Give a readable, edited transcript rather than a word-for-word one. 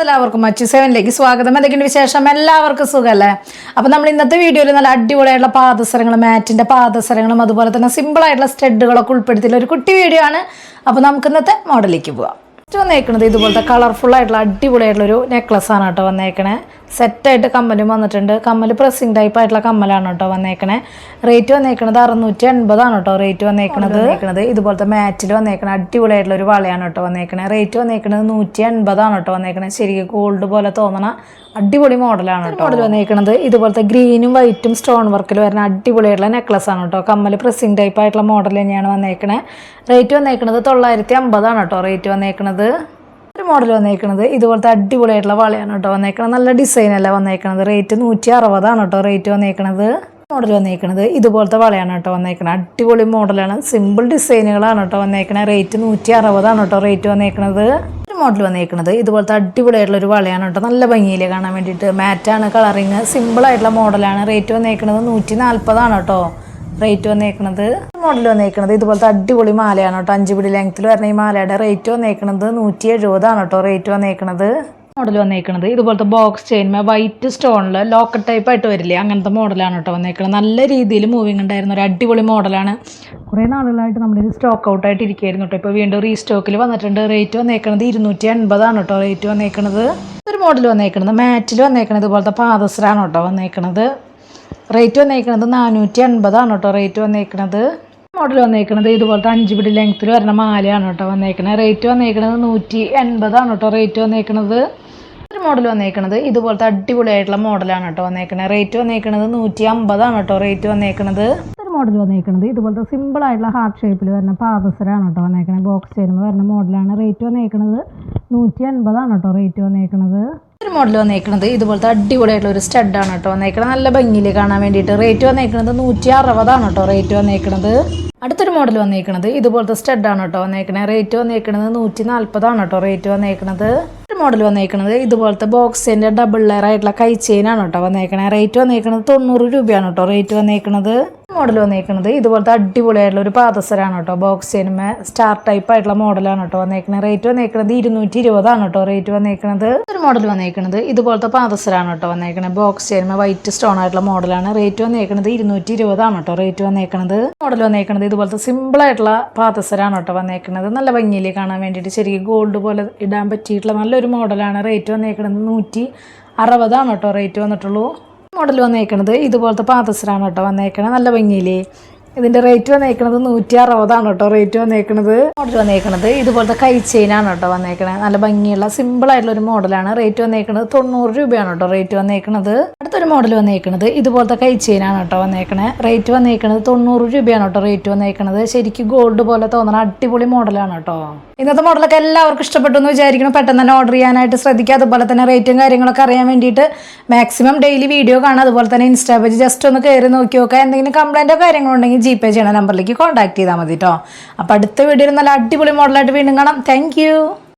എല്ലാവർക്കും മച്ചു സെവനിലേക്ക് സ്വാഗതം. എന്തൊക്കെയുണ്ട് വിശേഷം? എല്ലാവർക്കും സുഖമല്ലേ? അപ്പോൾ നമ്മൾ ഇന്നത്തെ വീഡിയോയിൽ നല്ല അടിപൊളിയായിട്ടുള്ള പാദസരങ്ങളും മാറ്റിൻ്റെ പാദസരങ്ങളും അതുപോലെ തന്നെ സിമ്പിളായിട്ടുള്ള സ്റ്റഡുകളൊക്കെ ഉൾപ്പെടുത്തിയുള്ള ഒരു കുട്ടി വീഡിയോ ആണ്. അപ്പോൾ നമുക്ക് ഇന്നത്തെ മോഡലിലേക്ക് പോവാം. വന്നേക്കുന്നത് ഇതുപോലത്തെ കളർഫുൾ ആയിട്ടുള്ള അടിപൊളിയായിട്ടുള്ളൊരു നെക്ലസ് ആണ് കേട്ടോ വന്നേക്കണേ. സെറ്റായിട്ട് കമ്മലും വന്നിട്ടുണ്ട്. കമ്മൽ പ്രസ്സിങ് ടൈപ്പ് ആയിട്ടുള്ള കമ്മലാണ് കേട്ടോ വന്നേക്കണേ. റേറ്റ് വന്നേക്കണത് 680 കേട്ടോ റേറ്റ് വന്നേക്കണത്. ഇതുപോലത്തെ മാറ്റിൽ വന്നേക്കണ അടിപൊളിയായിട്ടുള്ള ഒരു വളയാണ് കേട്ടോ വന്നേക്കണേ. റേറ്റ് വന്നേക്കണത് 180 കേട്ടോ വന്നേക്കണേ. ശരിക്കും ഗോൾഡ് പോലെ തോന്നണ അടിപൊളി മോഡലാണ് കേട്ടോ. മോഡൽ വന്നേക്കണത് ഇതുപോലത്തെ ഗ്രീനും വൈറ്റും സ്റ്റോൺ വർക്കിൽ വരുന്ന അടിപൊളിയായിട്ടുള്ള നെക്ലസ് ആണ് കേട്ടോ. കമ്മൽ പ്രസ്സിങ് ടൈപ്പ് ആയിട്ടുള്ള മോഡൽ തന്നെയാണ് വന്നേക്കണേ. റേറ്റ് വന്നേക്കണത് 950 കേട്ടോ റേറ്റ് വന്നേക്കണത്. ഒരു മോഡൽ വന്നേക്കണത് ഇതുപോലത്തെ അടിപൊളിയായിട്ടുള്ള വളയാണ് കേട്ടോ വന്നേക്കണത്. നല്ല ഡിസൈൻ അല്ല വന്നേക്കണത്. റേറ്റ് 160 കേട്ടോ റേറ്റ് വന്നേക്കണത്. മോഡൽ വന്നേക്കണത് ഇതുപോലത്തെ വളയാണ് കേട്ടോ വന്നേക്കണത്. അടിപൊളി മോഡലാണ്. സിമ്പിൾ ഡിസൈനുകളാണ് കേട്ടോ വന്നേക്കണത്. റേറ്റ് 160 കേട്ടോ റേറ്റ് വന്നേക്കണത്. ഒരു മോഡൽ വന്നേക്കണത് ഇതുപോലത്തെ അടിപൊളിയായിട്ടുള്ള ഒരു വളയാണ് കേട്ടോ. നല്ല ഭംഗിയിൽ കാണാൻ വേണ്ടിയിട്ട്. മാറ്റാണ് കളറിങ്. സിമ്പിളായിട്ടുള്ള മോഡലാണ്. റേറ്റ് വന്നേക്കണത് 140 കേട്ടോ റേറ്റ് വന്നേക്കണത്. മോഡൽ വന്നേക്കണത് ഇതുപോലത്തെ അടിപൊളി മാലയാണ് കേട്ടോ. 5 പിടി ലെങ്ത്തിൽ വരുന്ന ഈ മാലയുടെ റേറ്റ് വന്നേക്കണത് 170 കേട്ടോ റേറ്റ് വന്നേക്കണത്. മോഡൽ വന്നേക്കണത് ഇതുപോലത്തെ ബോക്സ് ചെയിൻ വൈറ്റ് സ്റ്റോണിൽ ലോക്കറ്റ് ടൈപ്പ് ആയിട്ട് വരില്ലേ, അങ്ങനത്തെ മോഡലാണ് കേട്ടോ വന്നേക്കണത്. നല്ല രീതിയിൽ മൂവിങ് ഉണ്ടായിരുന്ന ഒരു അടിപൊളി മോഡലാണ്. കുറേ നാളുകളായിട്ട് നമ്മുടെ ഇത് സ്റ്റോക്ക് ഔട്ട് ആയിട്ട് ഇരിക്കുകയായിരുന്നു കേട്ടോ. ഇപ്പോൾ വീണ്ടും റീസ്റ്റോക്കിൽ വന്നിട്ടുണ്ട്. റേറ്റ് വന്നേക്കണത് 280 കേട്ടോ റേറ്റ് വന്നേക്കണത്. ഒരു മോഡൽ വന്നേക്കണത് മാറ്റിൽ വന്നേക്കണത് ഇതുപോലത്തെ പാദസരാണ് കേട്ടോ വന്നേക്കണത്. റേറ്റ് വന്നേക്കണത് 480 കേട്ടോ റേറ്റ് വന്നേക്കണത്. മോഡൽ വന്നേക്കണത് ഇതുപോലത്തെ 5 പിടി ലെങ്ത്തിൽ വരുന്ന മാലയാണ് കേട്ടോ വന്നേക്കണത്. റേറ്റ് വന്നേക്കണത് 180 കേട്ടോ റേറ്റ് വന്നേക്കണത്. ഒരു മോഡൽ വന്നേക്കണത് ഇതുപോലത്തെ അടിപൊളിയായിട്ടുള്ള മോഡലാണ് കേട്ടോ വന്നേക്കണത്. റേറ്റ് വന്നേക്കണത് 150 കേട്ടോ റേറ്റ് വന്നേക്കണത്. ഒരു മോഡൽ വന്നേക്കണത് ഇതുപോലത്തെ സിമ്പിൾ ആയിട്ടുള്ള ഹാർട്ട് ഷേപ്പിൽ വരുന്ന പാദസരാണ് കേട്ടോ വന്നേക്കണത്. ബോക്സ് ചേരുമ്പോൾ വരുന്ന മോഡലാണ്. റേറ്റ് വന്നേക്കണത് 180 കേട്ടോ റേറ്റ് വന്നേക്കണത്. ഒരു മോഡൽ വന്നേക്കണത് ഇതുപോലത്തെ അടിപൊളിയായിട്ടുള്ള ഒരു സ്റ്റഡാണ് കേട്ടോ വന്നേക്കണത്. നല്ല ഭംഗിയിൽ കാണാൻ വേണ്ടിയിട്ട്. റേറ്റ് വന്നേക്കണത് 160 കേട്ടോ റേറ്റ് വന്നേക്കണത്. അടുത്തൊരു മോഡൽ വന്നേക്കണത് ഇതുപോലത്തെ സ്റ്റഡാണ് കേട്ടോ വന്നേക്കണത്. റേറ്റ് വന്നേക്കണത് 140 കേട്ടോ റേറ്റ് വന്നേക്കണത്. ഒരു മോഡൽ വന്നേക്കണത് ഇതുപോലത്തെ ബോക്സിൻ്റെ ഡബിൾ ലെയർ ആയിട്ടുള്ള കൈ ചെയിനാണ് കേട്ടോ വന്നേക്കണത്. റേറ്റ് വന്നേക്കണത് 90 രൂപയാണ് കേട്ടോ റേറ്റ് വന്നേക്കണത്. മോഡൽ വന്നേക്കണത് ഇതുപോലത്തെ അടിപൊളിയായിട്ടുള്ള ഒരു പാദസരാണ് കേട്ടോ. ബോക്സ് ചെയിനുമേ സ്റ്റാർ ടൈപ്പ് ആയിട്ടുള്ള മോഡലാണ് കേട്ടോ വന്നേക്കണത്. റേറ്റ് വന്നേക്കണത് 220 കേട്ടോ റേറ്റ് വന്നേക്കണത്. ഒരു മോഡൽ വന്നേക്കണത് ഇതുപോലത്തെ പാദസരാണ് കേട്ടോ വന്നേക്കണത്. ബോക്സ് ചെയിനുമേ വൈറ്റ് സ്റ്റോൺ ആയിട്ടുള്ള മോഡലാണ്. റേറ്റ് വന്നേക്കണത് 220 കേട്ടോ റേറ്റ് വന്നേക്കണത്. മോഡൽ വന്നേക്കണത് ഇതുപോലത്തെ സിമ്പിൾ ആയിട്ടുള്ള പാദസരാണ് കേട്ടോ വന്നേക്കണത്. നല്ല ഭംഗിയിൽ കാണാൻ വേണ്ടിയിട്ട്. ശരിക്കും ഗോൾഡ് പോലെ ഇടാൻ പറ്റിയിട്ടുള്ള നല്ലൊരു മോഡലാണ്. റേറ്റ് വന്നേക്കണത് 160 കേട്ടോ റേറ്റ് വന്നിട്ടുള്ളൂ. മോഡൽ വന്നേക്കണത് ഇതുപോലത്തെ പാദസരാണ് കേട്ടോ വന്നേക്കണത്. നല്ല ഭംഗിയില്ലേ. ഇതിൻ്റെ റേറ്റ് വന്നേക്കണത് 160 കേട്ടോ റേറ്റ് വന്നേക്കണത്. മോഡൽ വന്നേക്കണത് ഇതുപോലത്തെ കൈ ചെയിനാണ് കേട്ടോ വന്നേക്കണത്. നല്ല ഭംഗിയുള്ള സിമ്പിളായിട്ടുള്ള ഒരു മോഡലാണ്. റേറ്റ് വന്നേക്കണത് 90 രൂപയാണ് കേട്ടോ റേറ്റ് വന്നേക്കണത്. അടുത്തൊരു മോഡൽ വന്നേക്കണത് ഇതുപോലത്തെ കൈ ചെയിനാണ് കേട്ടോ വന്നേക്കണത്. റേറ്റ് വന്നേക്കണത് 90 രൂപയാണ് കേട്ടോ റേറ്റ് വന്നേക്കണത്. ശരിക്കും ഗോൾഡ് പോലെ തോന്നുന്ന അടിപൊളി മോഡലാണ് കേട്ടോ. ഇന്നത്തെ മോഡലൊക്കെ എല്ലാവർക്കും ഇഷ്ടപ്പെട്ടു എന്ന് വിചാരിക്കണം. പെട്ടെന്ന് തന്നെ ഓർഡർ ചെയ്യാനായിട്ട് ശ്രദ്ധിക്കുക. അതുപോലെ തന്നെ റേറ്റും കാര്യങ്ങളൊക്കെ അറിയാൻ വേണ്ടിയിട്ട് മാക്സിമം ഡെയിലി വീഡിയോ കാണാം. അതുപോലെ തന്നെ ഇൻസ്റ്റാ പേജ് ജസ്റ്റ് ഒന്ന് കയറി നോക്കി നോക്കുക. എന്തെങ്കിലും കംപ്ലൈൻറ്റോ കാര്യങ്ങളുണ്ടെങ്കിൽ ജിപേ ചെയ്യണ നമ്പറിലേക്ക് കോൺടാക്ട് ചെയ്താൽ മതി കേട്ടോ. അപ്പോൾ അടുത്ത വീഡിയോയിൽ നല്ല അടിപൊളി മോഡലായിട്ട് വീണ്ടും കാണാം. താങ്ക്